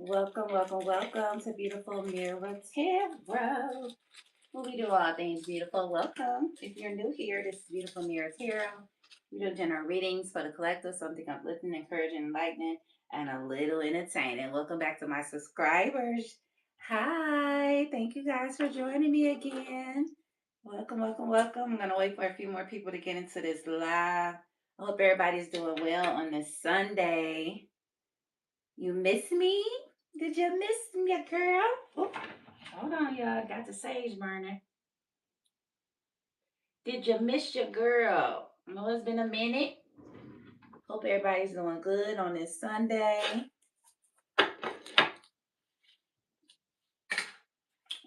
Welcome, welcome, welcome to Beautiful Mirror Tarot. Where we do all things beautiful. Welcome. If you're new here, this is Beautiful Mirror Tarot. We do general readings for the collective, something uplifting, encouraging, enlightening, and a little entertaining. Welcome back to my subscribers. Hi. Thank you guys for joining me again. Welcome, welcome, welcome. I'm going to wait for a few more people to get into this live. I hope everybody's doing well on this Sunday. You miss me? Did you miss me, girl? Oh, hold on, y'all. Got the sage burning. Did you miss your girl? I know it's been a minute. Hope everybody's doing good on this Sunday.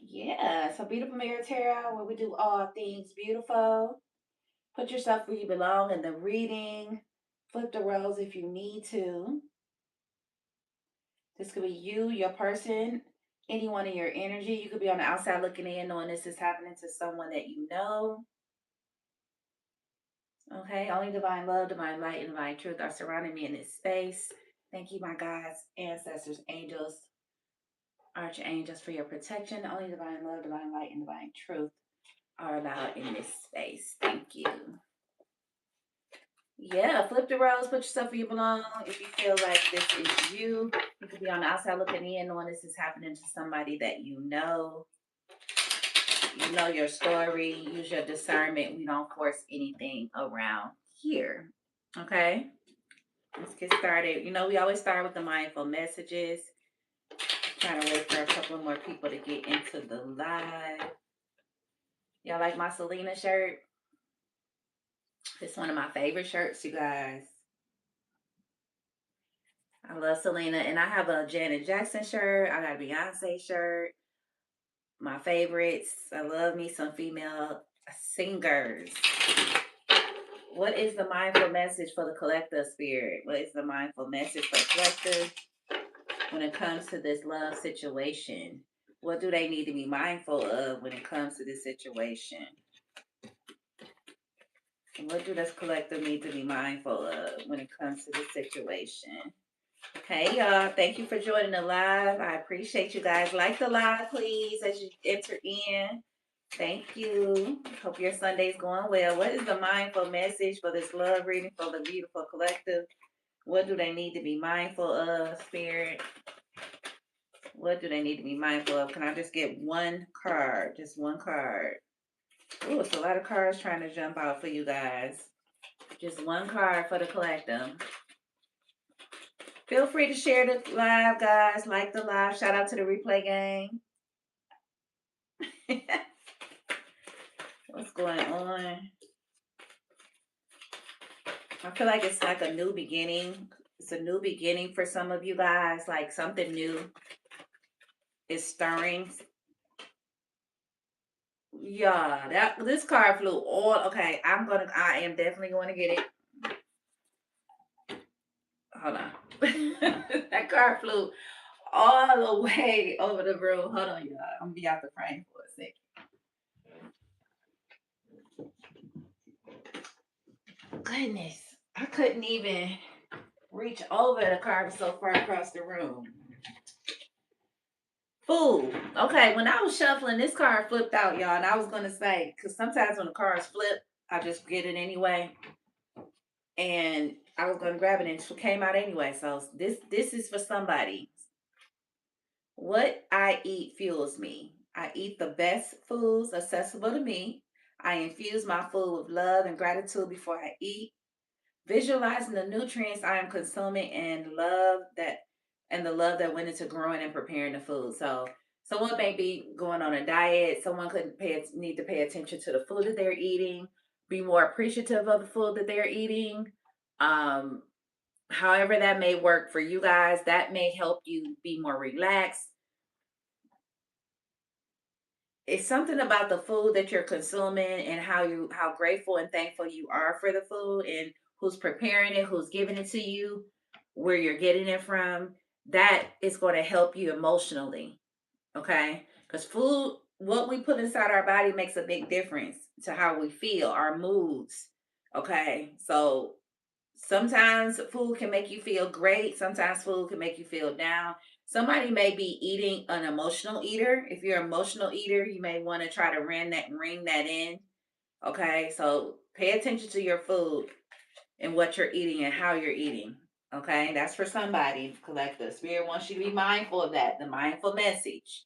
Yeah, so Beautiful Mirror Tarot, where we do all things beautiful. Put yourself where you belong in the reading. Flip the roles if you need to. This could be you, your person, anyone in your energy. You could be on the outside looking in, knowing this is happening to someone that you know. Okay, only divine love, divine light, and divine truth are surrounding me in this space. Thank you, my guides, ancestors, angels, archangels for your protection. Only divine love, divine light, and divine truth are allowed in this space. Thank you. Yeah, flip the roles, put yourself where you belong. If you feel like this is you, you could be on the outside looking in, knowing this is happening to somebody that you know. You know your story. Use your discernment. We don't force anything around here. Okay? Let's get started. We always start with the mindful messages. Trying to wait for a couple more people to get into the live. Y'all like my Selena shirt? It's one of my favorite shirts, you guys. I love Selena, and I have a Janet Jackson shirt. I got a Beyonce shirt. My favorites. I love me some female singers. What is the mindful message for the collective spirit? What is the mindful message for the collective when it comes to this love situation? What do they need to be mindful of when it comes to this situation? What do this collective need to be mindful of when it comes to this situation? Okay, y'all. Thank you for joining the live. I appreciate you guys. Like the live, please, as you enter in. Thank you. Hope your Sunday's going well. What is the mindful message for this love reading for the beautiful collective? What do they need to be mindful of, Spirit? What do they need to be mindful of? Can I just get one card? Just one card. Oh, it's a lot of cards trying to jump out for you guys. Just one card for the collective. Feel free to share the live, guys. Like the live. Shout out to the replay gang. What's going on? I feel like it's like a new beginning. It's a new beginning for some of you guys. Like something new is stirring. Yeah, this card flew all okay. I am definitely going to get it. Hold on. That card flew all the way over the room. Hold on, y'all. I'm gonna be out the frame for a second. Goodness. I couldn't even reach over. The card was so far across the room. Fool. Okay, when I was shuffling, this card flipped out, y'all. And I was gonna say, because sometimes when the cards flip, I just get it anyway. And I was gonna grab it and it came out anyway. So this is for somebody. What I eat fuels me. I eat the best foods accessible to me. I infuse my food with love and gratitude before I eat. Visualizing the nutrients I am consuming and the love that went into growing and preparing the food. So someone may be going on a diet. Someone could need to pay attention to the food that they're eating, be more appreciative of the food that they're eating. Um, However that may work for you guys, that may help you be more relaxed. It's something about the food that you're consuming and how grateful and thankful you are for the food and who's preparing it, who's giving it to you, where you're getting it from. That is going to help you emotionally. Okay? Because food, what we put inside our body makes a big difference to how we feel, our moods. Okay? So Sometimes food can make you feel great. Sometimes food can make you feel down. Somebody may be eating an emotional eater. If you're an emotional eater, you may want to try to ring that in. Okay. So pay attention to your food and what you're eating and how you're eating. Okay. That's for somebody, collective. Spirit wants you to be mindful of that. The mindful message.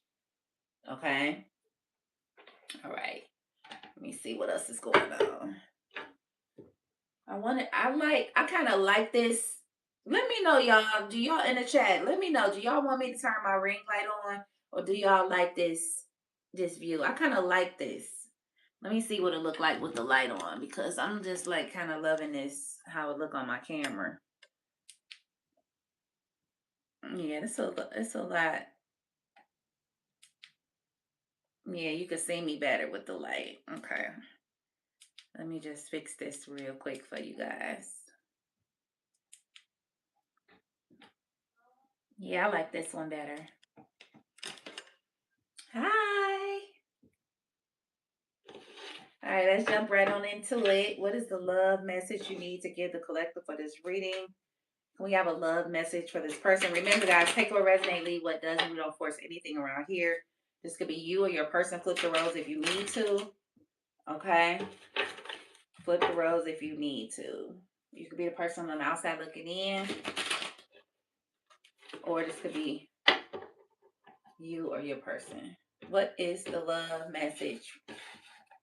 Okay. All right. Let me see what else is going on. I kind of like this. Let me know, y'all. Do y'all in the chat? Let me know. Do y'all want me to turn my ring light on, or do y'all like this view? I kind of like this. Let me see what it look like with the light on, because I'm just like kind of loving this how it look on my camera. Yeah, it's a lot. Yeah, you can see me better with the light. Okay. Let me just fix this real quick for you guys. Yeah, I like this one better. Hi. All right, let's jump right on into it. What is the love message you need to give the collective for this reading? Can we have a love message for this person? Remember, guys, take what resonate, leave what doesn't. We don't force anything around here. This could be you or your person. Flip the rose if you need to. Okay? Flip the rose if you need to. You could be the person on the outside looking in, or this could be you or your person. What is the love message?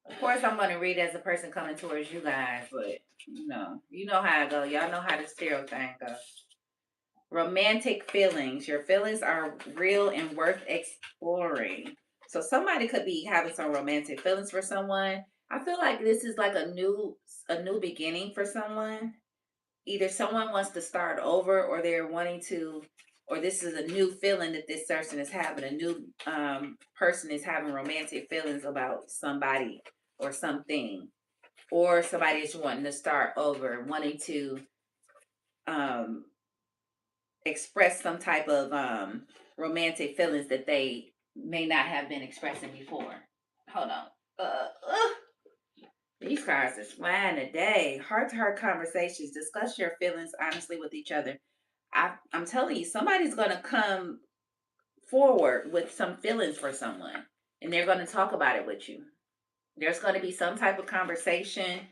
Of course, I'm going to read as a person coming towards you guys, but you know how it go. Y'all know how this tarot thing goes. Romantic feelings. Your feelings are real and worth exploring. So somebody could be having some romantic feelings for someone. I feel like this is like a new beginning for someone. Either someone wants to start over, or they're wanting to, or this is a new feeling that this person is having. A new person is having romantic feelings about somebody or something, or somebody is wanting to start over, wanting to um, express some type of romantic feelings that they may not have been expressing before. Hold on. These cards is flying today. Heart to heart conversations. Discuss your feelings honestly with each other. I'm telling you, somebody's going to come forward with some feelings for someone, and they're going to talk about it with you. There's going to be some type of conversation,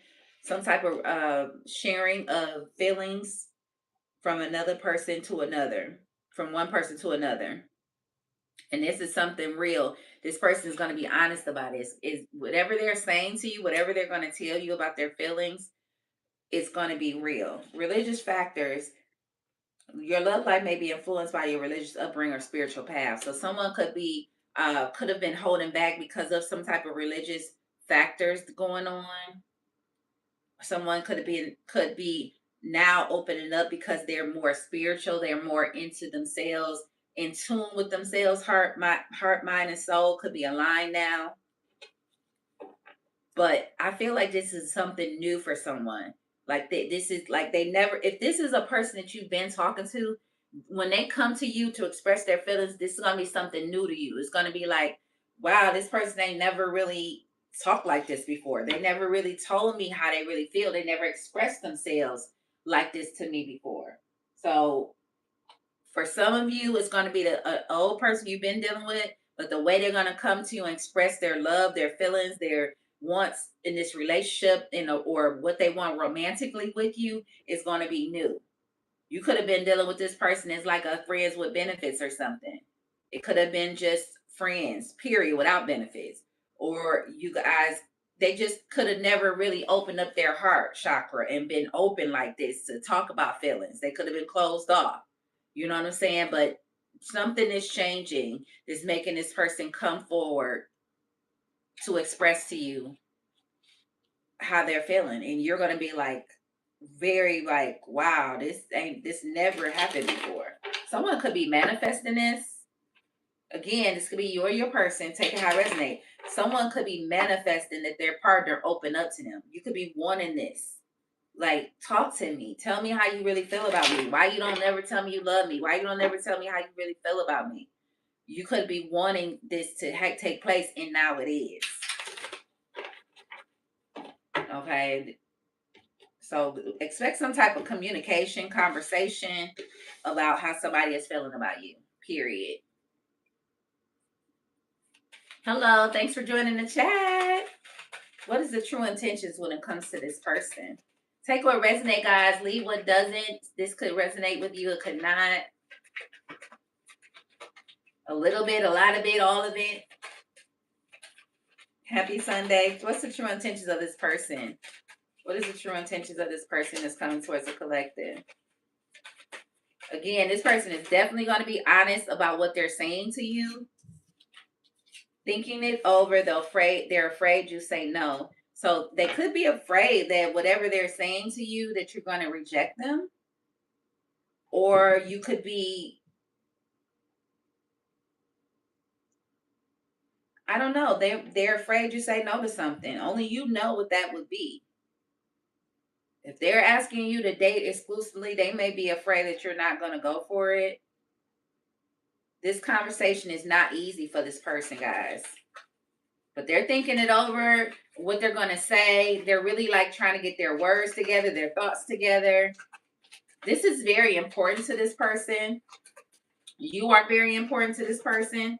some type of sharing of feelings from another person to another, from one person to another. And this is something real. This person is going to be honest about it. Is whatever they're saying to you, whatever they're going to tell you about their feelings, it's going to be real. Religious factors. Your love life may be influenced by your religious upbringing or spiritual path. So someone could have been holding back because of some type of religious factors going on. Someone could be now opening up because they're more spiritual, they're more into themselves, in tune with themselves. Heart, mind, and soul could be aligned now. But I feel like this is something new for someone. Like this is like they never. If this is a person that you've been talking to, when they come to you to express their feelings, this is gonna be something new to you. It's gonna be like, wow, this person ain't never really talked like this before. They never really told me how they really feel. They never expressed themselves like this to me before. So for some of you, it's going to be the old person you've been dealing with, but the way they're going to come to you and express their love, their feelings, their wants in this relationship, or what they want romantically with you is going to be new. You could have been dealing with this person as like a friends with benefits or something. It could have been just friends, period, without benefits. Or you guys, they just could have never really opened up their heart chakra and been open like this to talk about feelings. They could have been closed off. You know what I'm saying? But something is changing, is making this person come forward to express to you how they're feeling. And you're going to be like, very like, wow, this never happened before. Someone could be manifesting this. Again, this could be you or your person. Take it how it resonates. Someone could be manifesting that their partner open up to them. You could be wanting this. Like, talk to me. Tell me how you really feel about me. Why you don't never tell me you love me? Why you don't never tell me how you really feel about me? You could be wanting this to take place, and now it is. Okay. So expect some type of communication, conversation about how somebody is feeling about you, period. Hello, thanks for joining the chat. What is the true intentions when it comes to this person? Take what resonate, guys. Leave what doesn't. This could resonate with you. It could not. A little bit, a lot of it, all of it. Happy Sunday. What's the true intentions of this person? What is the true intentions of this person that's coming towards the collective? Again, this person is definitely going to be honest about what they're saying to you. Thinking it over, they're afraid you say no. So they could be afraid that whatever they're saying to you, that you're going to reject them. Or you could be, I don't know, they're afraid you say no to something. Only you know what that would be. If they're asking you to date exclusively, they may be afraid that you're not going to go for it. This conversation is not easy for this person, guys. But they're thinking it over, what they're going to say. They're really like trying to get their words together, their thoughts together. This is very important to this person. You are very important to this person.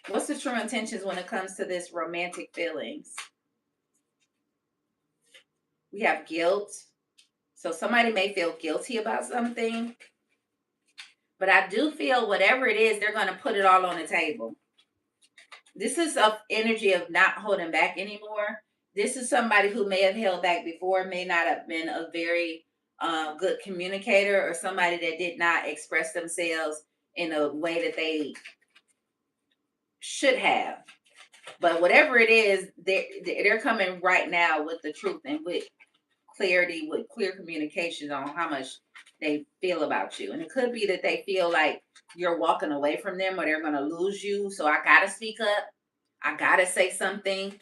What's the true intentions when it comes to this romantic feelings? We have guilt. So somebody may feel guilty about something. But I do feel whatever it is, they're going to put it all on the table. This is an energy of not holding back anymore. This is somebody who may have held back before, may not have been a very good communicator, or somebody that did not express themselves in a way that they should have. But whatever it is, they're coming right now with the truth and with clarity, with clear communication on how much they feel about you. And it could be that they feel like you're walking away from them, or they're going to lose you. So I got to speak up. I got to say something.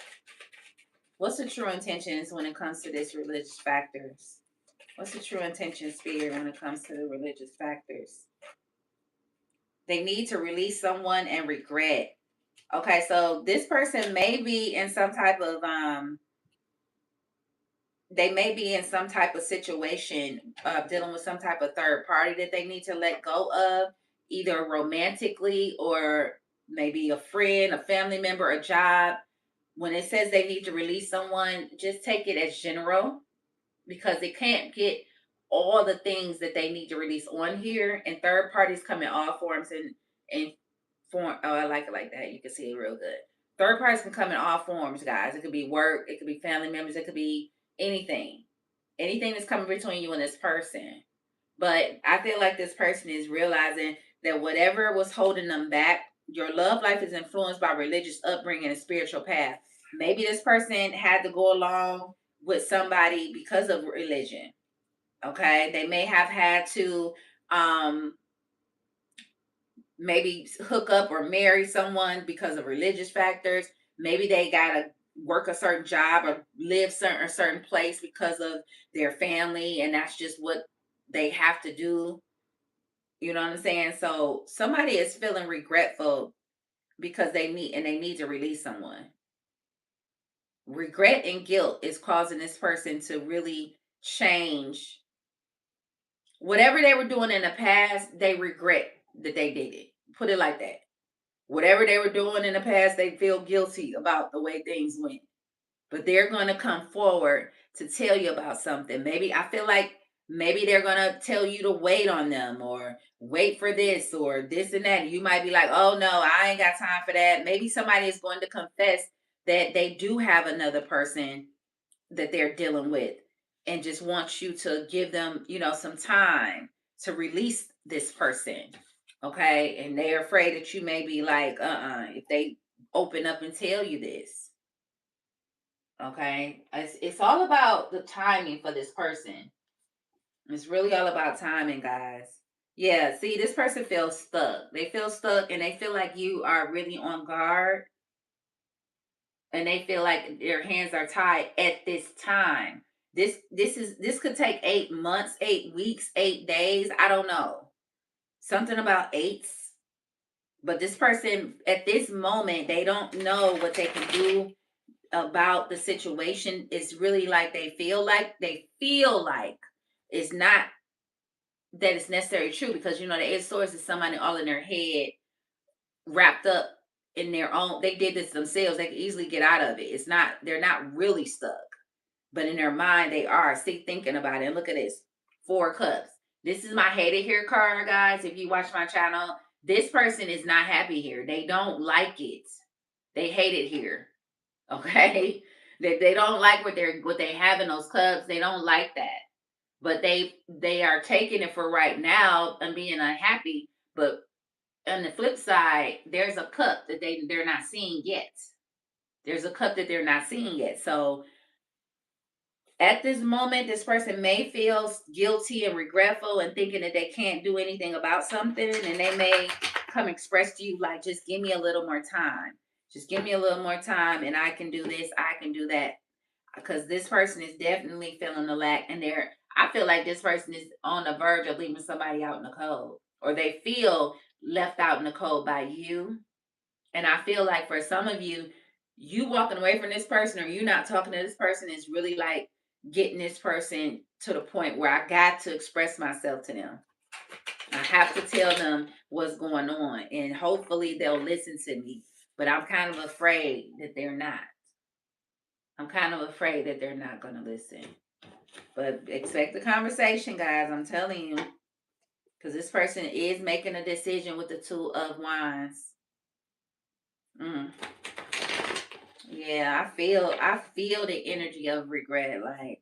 What's the true intentions when it comes to this religious factors? What's the true intention, Spirit, when it comes to the religious factors? They need to release someone and regret. Okay, so this person may be in some type of they may be in some type of situation dealing with some type of third party that they need to let go of, either romantically or maybe a friend, a family member, a job. When it says they need to release someone, just take it as general, because they can't get all the things that they need to release on here. And third parties come in all forms and form. Oh, I like it like that. You can see it real good. Third parties can come in all forms, guys. It could be work, it could be family members, it could be anything. Anything that's coming between you and this person. But I feel like this person is realizing that whatever was holding them back, your love life is influenced by religious upbringing and spiritual path. Maybe this person had to go along with somebody because of religion. Okay. They may have had to maybe hook up or marry someone because of religious factors. Maybe they gotta work a certain job or live a certain place because of their family, and that's just what they have to do. You know what I'm saying? So somebody is feeling regretful because they need to release someone. Regret and guilt is causing this person to really change. Whatever they were doing in the past, they regret that they did it. Put it like that. Whatever they were doing in the past, they feel guilty about the way things went. But they're going to come forward to tell you about something. Maybe I feel like maybe they're going to tell you to wait on them, or wait for this or this and that. You might be like, oh no, I ain't got time for that. Maybe somebody is going to confess that they do have another person that they're dealing with, and just want you to give them, some time to release this person. Okay. And they're afraid that you may be like, if they open up and tell you this. Okay. It's all about the timing for this person. It's really all about timing, guys. Yeah. See, this person feels stuck. They feel stuck, and they feel like you are really on guard, and they feel like their hands are tied at this time. This could take 8 months, 8 weeks, 8 days. I don't know. Something about eights. But this person at this moment, they don't know what they can do. about the situation is really like they feel like it's not that it's necessarily true, because you know the eight source is somebody all in their head, wrapped up in their own. They did this themselves. They can easily get out of it. It's not, they're not really stuck, but in their mind they are. See, thinking about it. And look at this, 4 cups. This is my hated here card, guys. If you watch my channel, this person is not happy here. They don't like it. They hate it here. Okay. They don't like what they have in those cups. They don't like that. But they are taking it for right now and being unhappy. But on the flip side, there's a cup that they're not seeing yet. There's a cup that they're not seeing yet. So at this moment, this person may feel guilty and regretful and thinking that they can't do anything about something, and they may come express to you like, just give me a little more time. Just give me a little more time and I can do this, I can do that. Because this person is definitely feeling the lack, and I feel like this person is on the verge of leaving somebody out in the cold, or they feel left out in the cold by you. And I feel like for some of you, you walking away from this person or you not talking to this person is really like getting this person to the point where I got to express myself to them. I have to tell them what's going on, and hopefully they'll listen to me. But I'm kind of afraid that they're not. I'm kind of afraid that they're not going to listen. But expect the conversation, guys. I'm telling you. Because this person is making a decision with the Two of Wands. Mm. Yeah, I feel the energy of regret. Like,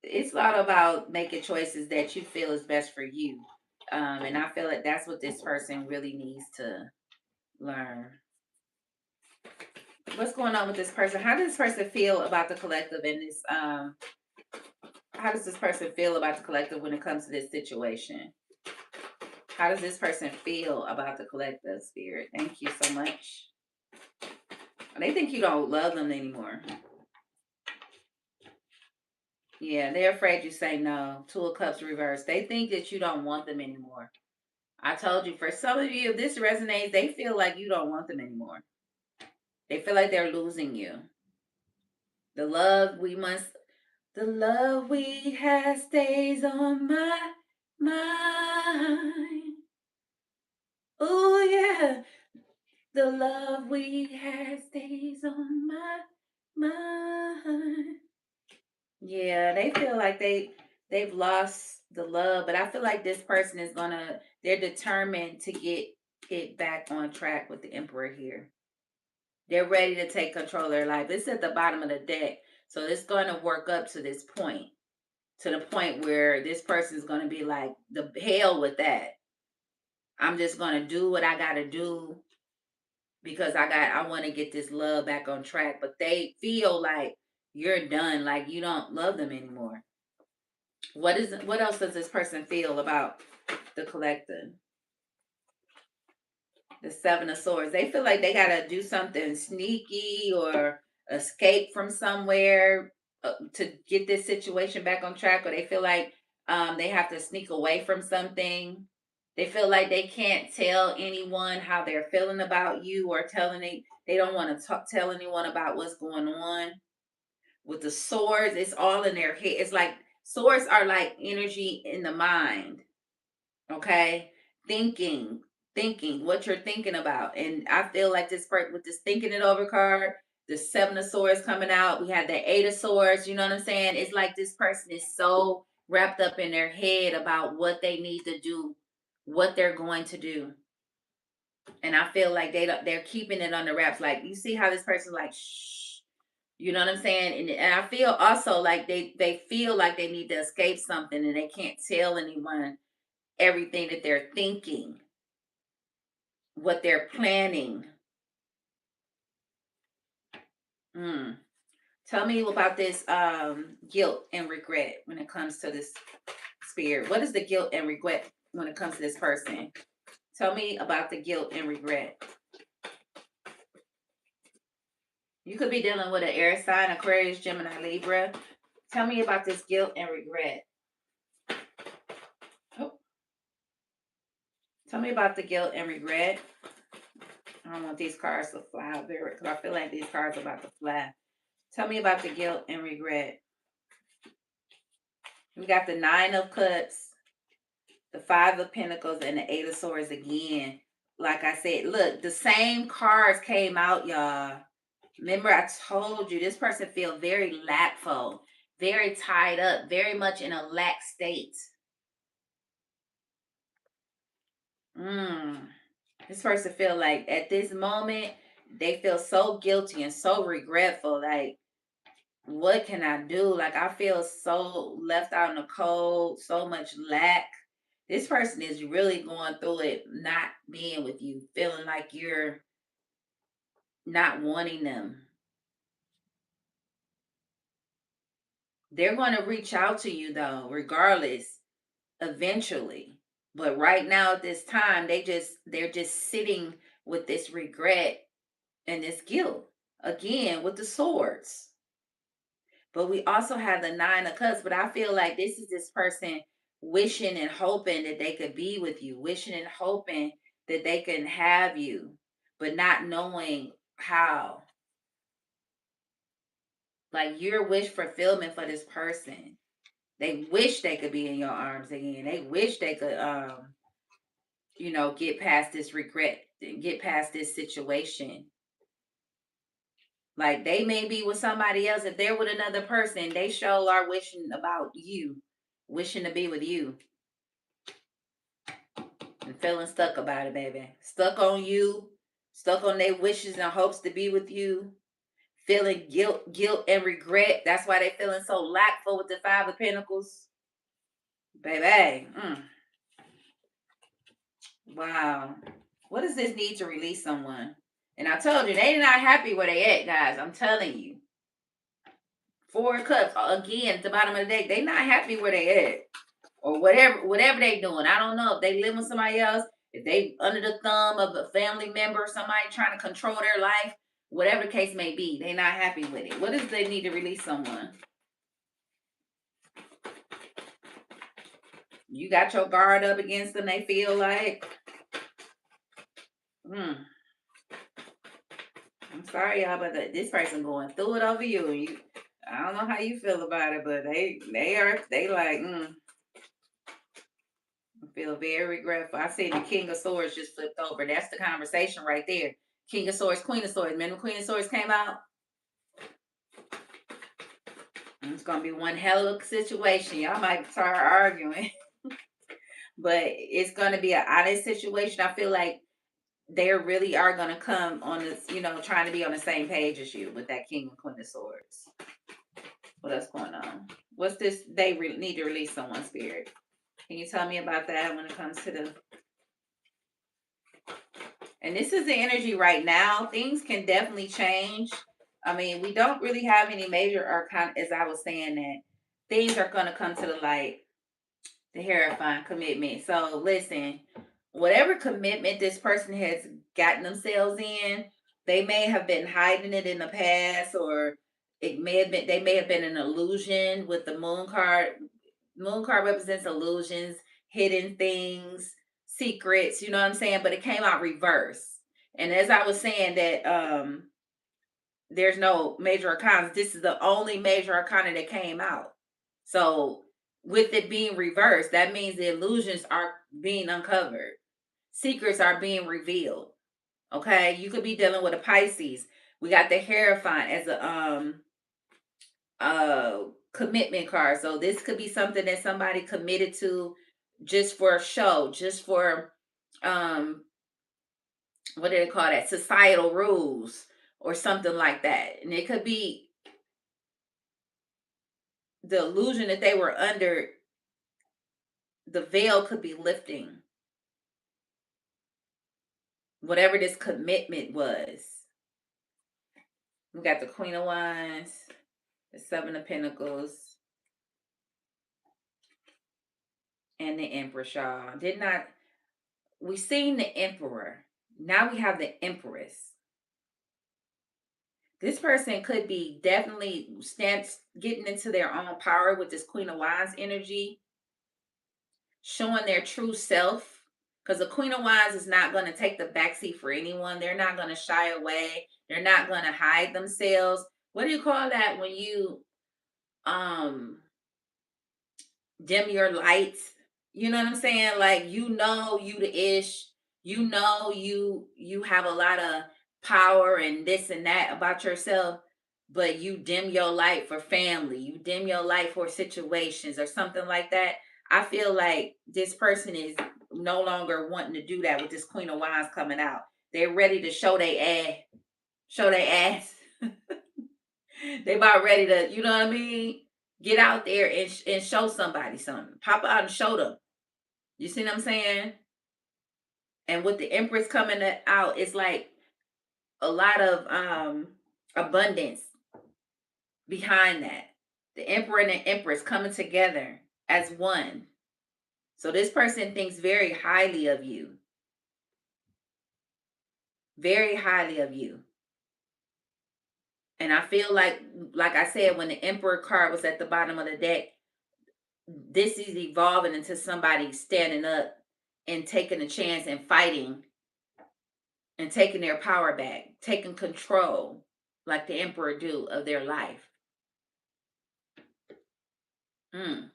it's a lot about making choices that you feel is best for you. And I feel like that's what this person really needs to learn. What's going on with this person? How does this person feel about the collective in this how does this person feel about the collective when it comes to this situation? How does this person feel about the collective, spirit? Thank you so much. They think you don't love them anymore. Yeah, they're afraid you say no. 2 of Cups reversed. They think that you don't want them anymore. I told you, for some of you, this resonates. They feel like you don't want them anymore. They feel like they're losing you. The love we must, the love we have stays on my mind. Oh, yeah. The love we have stays on my mind. Yeah, they feel like they've lost the love, but I feel like this person is gonna, they're determined to get it back on track with the Emperor here. They're ready to take control of their life. This is at the bottom of the deck. So it's gonna work up to this point, to the point where this person is gonna be like, the hell with that. I'm just gonna do what I gotta do because I want to get this love back on track. But they feel like you're done, like you don't love them anymore. What else does this person feel about the collective? The 7 of Swords. They feel like they gotta do something sneaky or escape from somewhere to get this situation back on track, or they feel like they have to sneak away from something. They feel like they can't tell anyone how they're feeling about you, or they don't want to tell anyone about what's going on. With the swords, it's all in their head. It's like swords are like energy in the mind. Okay, thinking, thinking what you're thinking about, and I feel like this part with this thinking it over card, the 7 of Swords coming out. We had the 8 of Swords. You know what I'm saying? It's like this person is so wrapped up in their head about what they need to do, what they're going to do. And I feel like they're keeping it under wraps. Like, you see how this person's like, shh. You know what I'm saying? And I feel also like they feel like they need to escape something, and they can't tell anyone everything that they're thinking, what they're planning. Mm. Tell me about this guilt and regret when it comes to this spirit. What is the guilt and regret when it comes to this person? Tell me about the guilt and regret. You could be dealing with an air sign, Aquarius, Gemini, Libra. Tell me about this guilt and regret. Oh. Tell me about the guilt and regret. I don't want these cards to fly out there because I feel like these cards are about to fly. Tell me about the guilt and regret. We got the Nine of Cups, the Five of Pentacles, and the Eight of Swords again. Like I said, look, the same cards came out, y'all. Remember, I told you this person feel very lackful, very tied up, very much in a lack state. This person feel like at this moment, they feel so guilty and so regretful. Like, what can I do? Like, I feel so left out in the cold, so much lack. This person is really going through it, not being with you, feeling like you're not wanting them. They're going to reach out to you though, regardless, eventually. But right now at this time, they're just sitting with this regret and this guilt. Again, with the swords. But we also have the Nine of Cups. But I feel like this is this person wishing and hoping that they could be with you, wishing and hoping that they can have you, but not knowing how. Like your wish fulfillment for this person. They wish they could be in your arms again. They wish they could get past this regret, get past this situation. Like they may be with somebody else. If they're with another person, they sure are wishing about you, wishing to be with you. And feeling stuck about it, baby. Stuck on you, stuck on their wishes and hopes to be with you. Feeling guilt and regret. That's why they feeling so lackful with the Five of Pentacles. Baby. Wow. What does this need to release someone? And I told you, they not happy where they at, guys. I'm telling you. Four of Cups. Again, at the bottom of the deck, they not happy where they at. Or whatever they doing. I don't know if they live with somebody else, if they under the thumb of a family member, somebody trying to control their life, whatever the case may be, they not happy with it. What does they need to release someone? You got your guard up against them, they feel like. I'm sorry, y'all, but this person going through it over you. I don't know how you feel about it, but they like, I feel very regretful. I see the King of Swords just flipped over. That's the conversation right there. King of Swords, Queen of Swords. Remember Queen of Swords came out? It's going to be one hell of a situation. Y'all might start arguing. But it's going to be an honest situation. I feel like they really are going to come on this, trying to be on the same page as you with that King and Queen of Swords. What else going on? What's this? They need to release someone's spirit. Can you tell me about that when it comes to the... And this is the energy right now. Things can definitely change. I mean, we don't really have any major arcana, as I was saying, that things are going to come to the light. The Hierophant commitment. So listen, whatever commitment this person has gotten themselves in, they may have been hiding it in the past, or they may have been an illusion with the Moon card. Moon card represents illusions, hidden things, secrets, you know what I'm saying? But it came out reverse. And as I was saying that there's no major arcana. This is the only major arcana that came out. So with it being reversed, that means the illusions are being uncovered. Secrets are being revealed. Okay. You could be dealing with a Pisces. We got the Hierophant as a commitment card. So this could be something that somebody committed to just for a show, just for what do they call that? Societal rules or something like that. And it could be the illusion that they were under, the veil could be lifting. Whatever this commitment was. We got the Queen of Wands, the Seven of Pentacles, and the Empress, y'all. We seen the Emperor. Now we have the Empress. This person could be definitely getting into their own power with this Queen of Wands energy, showing their true self. Because the Queen of Wands is not going to take the backseat for anyone. They're not going to shy away. They're not going to hide themselves. What do you call that when you um dim your lights? You know what I'm saying? Like, you the ish. You have a lot of power and this and that about yourself, but you dim your light for family. You dim your light for situations or something like that. I feel like this person is no longer wanting to do that with this Queen of Wands coming out. They're ready to show their ass. Show their ass. They about ready to, you know what I mean? Get out there and show somebody something. Pop out and show them. You see what I'm saying? And with the Empress coming out, it's like a lot of abundance behind that. The Emperor and the Empress coming together as one. So this person thinks very highly of you. Very highly of you. And I feel like I said, when the Emperor card was at the bottom of the deck, this is evolving into somebody standing up and taking a chance and fighting and taking their power back, taking control like the Emperor do of their life. Mm.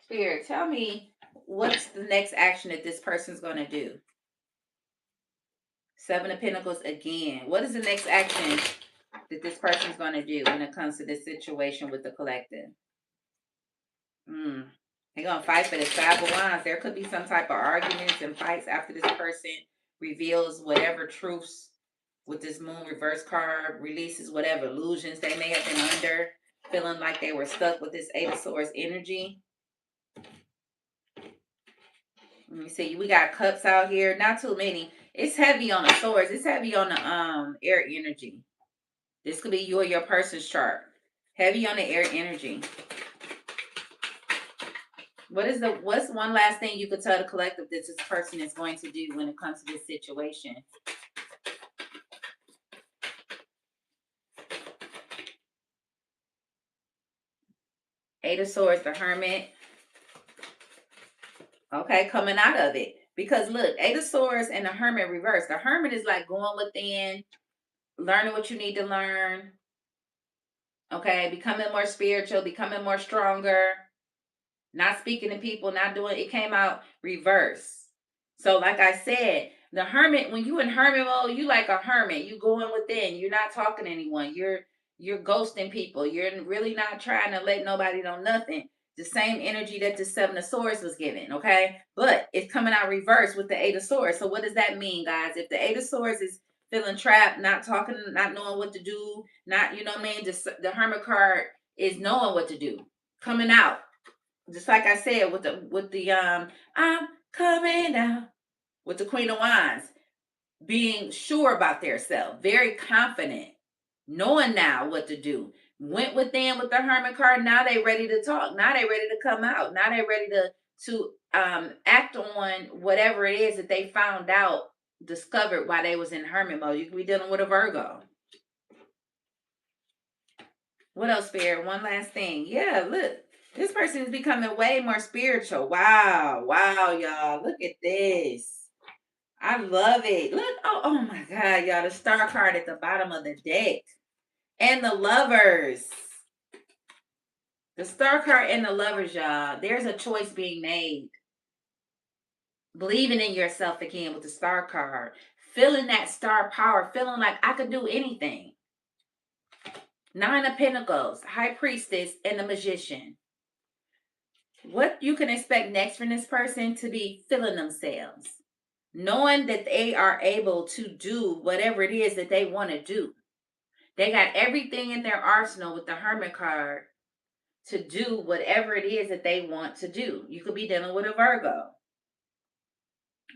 Spirit, tell me what's the next action that this person's going to do. Seven of Pentacles again. What is the next action that this person's going to do when it comes to this situation with the collective? They're going to fight for the Five of Wands. There could be some type of arguments and fights after this person reveals whatever truths with this Moon reverse card, releases whatever illusions they may have been under, feeling like they were stuck with this Eight of Swords energy. Let me see. We got cups out here. Not too many. It's heavy on the swords. It's heavy on the air energy. This could be you or your person's chart. Heavy on the air energy. What's one last thing you could tell the collective that this person is going to do when it comes to this situation? Eight of Swords, the Hermit. Okay, coming out of it. Because look, Eight of Swords and the Hermit reverse. The Hermit is like going within, learning what you need to learn. Okay, becoming more spiritual, becoming more stronger. Not speaking to people, not doing it. Came out reverse. So like I said, the Hermit, when you in hermit mode, you like a hermit. You going within. You're not talking to anyone. You're ghosting people. You're really not trying to let nobody know nothing. The same energy that the Seven of Swords was given, okay? But it's coming out reverse with the Eight of Swords. So what does that mean, guys? If the Eight of Swords is feeling trapped, not talking, not knowing what to do, not, you know what I mean? The Hermit card is knowing what to do. Coming out. Just like I said with the I'm coming out with the Queen of Wands, being sure about their self, very confident, knowing now what to do. Went within with the Hermit card. Now they ready to talk. Now they ready to come out. Now they ready to act on whatever it is that they found out, discovered while they was in hermit mode. You could be dealing with a Virgo. What else, Spirit? One last thing. Yeah, look. This person is becoming way more spiritual. Wow. Wow, y'all. Look at this. I love it. Look. Oh my God, y'all. The star card at the bottom of the deck. And the lovers. The star card and the lovers, y'all. There's a choice being made. Believing in yourself again with the star card. Feeling that star power. Feeling like I could do anything. Nine of Pentacles. High Priestess and the Magician. What you can expect next from this person to be feeling themselves, knowing that they are able to do whatever it is that they want to do. They got everything in their arsenal with the Hermit card to do whatever it is that they want to do. You could be dealing with a Virgo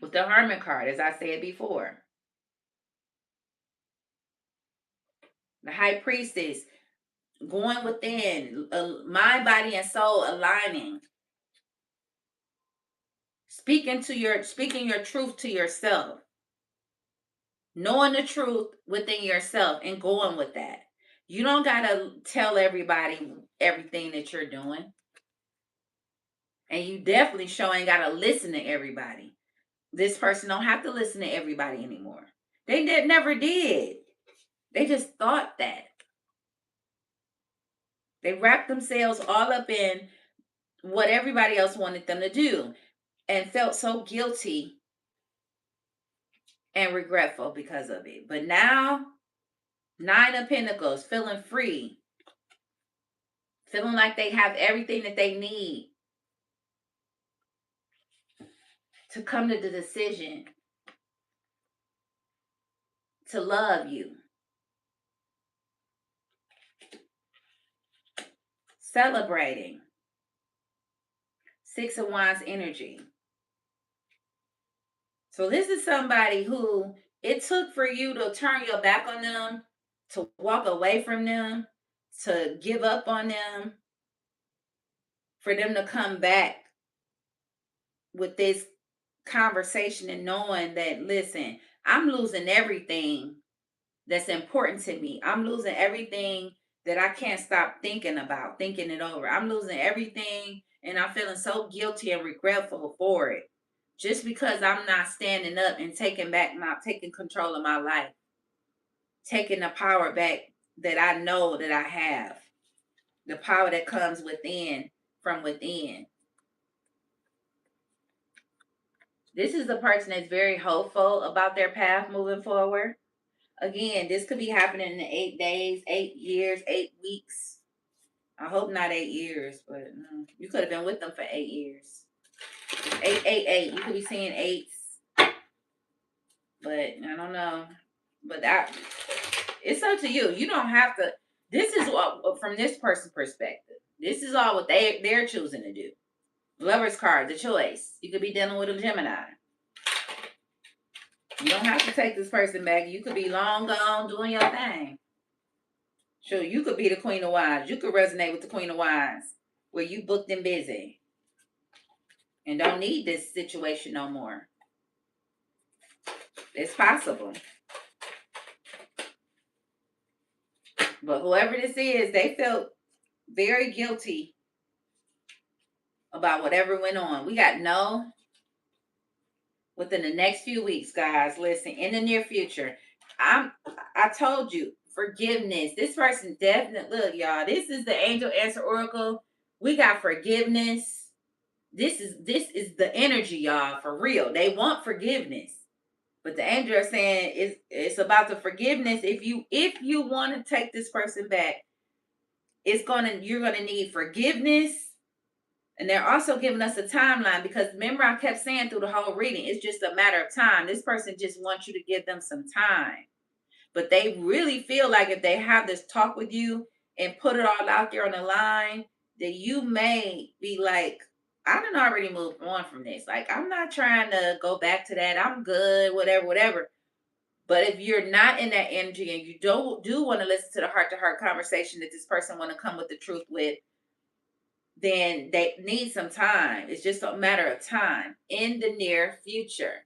with the Hermit card, as I said before. The High Priestess, going within, mind, body, and soul aligning. Speaking your truth to yourself. Knowing the truth within yourself and going with that. You don't got to tell everybody everything that you're doing. And you definitely sure ain't got to listen to everybody. This person don't have to listen to everybody anymore. They never did. They just thought that. They wrapped themselves all up in what everybody else wanted them to do and felt so guilty and regretful because of it. But now, Nine of Pentacles, feeling free, feeling like they have everything that they need to come to the decision to love you. Celebrating. Six of Wands energy. So this is somebody who it took for you to turn your back on them, to walk away from them, to give up on them, for them to come back with this conversation and knowing that, listen, I'm losing everything that's important to me. I'm losing everything that I can't stop thinking about, thinking it over. I'm losing everything and I'm feeling so guilty and regretful for it. Just because I'm not standing up and taking control of my life, taking the power back that I know that I have, the power that comes within, from within. This is the person that's very hopeful about their path moving forward. Again, this could be happening in 8 days, 8 years, 8 weeks. I hope not 8 years, but you could have been with them for 8 years. 888. You could be seeing eights, but I don't know. But it's up to you. You don't have to. This is what, from this person's perspective, this is all what they're choosing to do. Lover's card, the choice. You could be dealing with a Gemini. You don't have to take this person back. You could be long gone doing your thing. Sure, you could be the Queen of Wands. You could resonate with the Queen of Wands, where you booked and busy and don't need this situation no more. It's possible. But whoever this is, they felt very guilty about whatever went on. We got no within the next few weeks, guys. Listen, in the near future, I told you, forgiveness. This person definitely, look, y'all, this is the Angel Answer Oracle. We got forgiveness. This is the energy, y'all, for real. They want forgiveness. But the angel are saying it's about the forgiveness. If you want to take this person back, you're gonna need forgiveness. And they're also giving us a timeline, because remember, I kept saying through the whole reading, it's just a matter of time. This person just wants you to give them some time. But they really feel like if they have this talk with you and put it all out there on the line, that you may be like, I done already moved on from this. Like, I'm not trying to go back to that. I'm good, whatever. But if you're not in that energy and you do want to listen to the heart-to-heart conversation that this person want to come with the truth with, then they need some time. It's just a matter of time in the near future.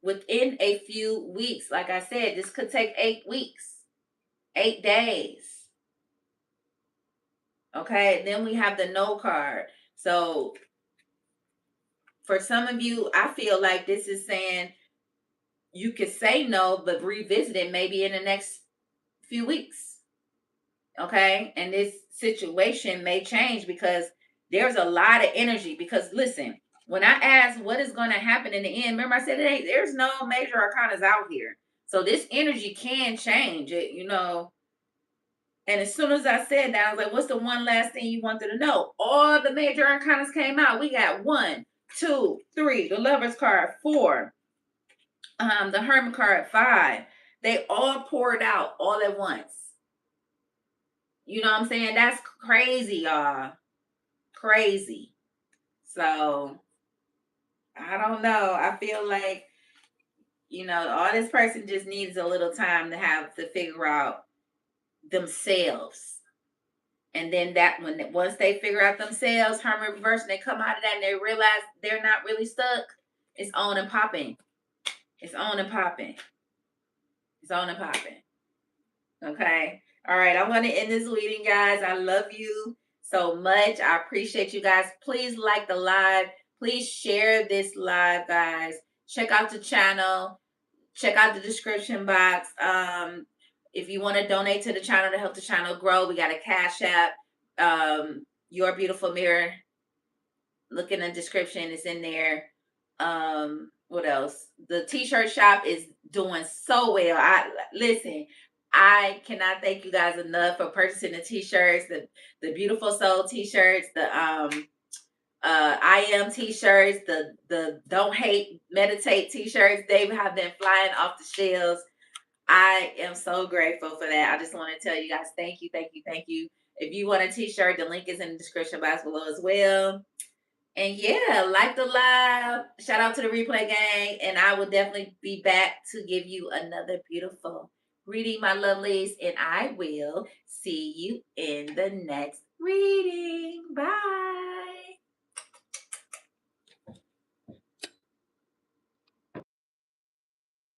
Within a few weeks. Like I said, this could take 8 weeks, 8 days. Okay, then we have the no card. So for some of you, I feel like this is saying you could say no, but revisit it maybe in the next few weeks. Okay, and this situation may change because there's a lot of energy. Because listen, when I asked what is going to happen in the end, remember I said, hey, there's no major arcanas out here. So this energy can change it, And as soon as I said that, I was like, what's the one last thing you wanted to know? All the major arcanas came out. We got 1, 2, 3, the Lover's card, 4, the Hermit card, 5. They all poured out all at once. You know what I'm saying? That's crazy, y'all. Crazy. So, I don't know. I feel like, all this person just needs a little time to have to figure out themselves. And then once they figure out themselves, Hermit reverse, and they come out of that and they realize they're not really stuck, it's on and popping. It's on and popping. It's on and popping. Okay. All right. I'm going to end this reading, guys. I love you so much. I appreciate you guys. Please like the live. Please share this live, guys. Check out the channel. Check out the description box. If you want to donate to the channel to help the channel grow, we got a Cash App. Your Beautiful Mirror. Look in the description, it's in there. What else? The t-shirt shop is doing so well. I listen, I cannot thank you guys enough for purchasing the t-shirts, the beautiful soul t-shirts, the I am t-shirts, the don't hate meditate t-shirts. They have been flying off the shelves. I am so grateful for that. I just want to tell you guys thank you, thank you, thank you. If you want a t-shirt, the link is in the description box below as well. And yeah, like the live. Shout out to the replay gang. And I will definitely be back to give you another beautiful reading, my lovelies. And I will see you in the next reading. Bye.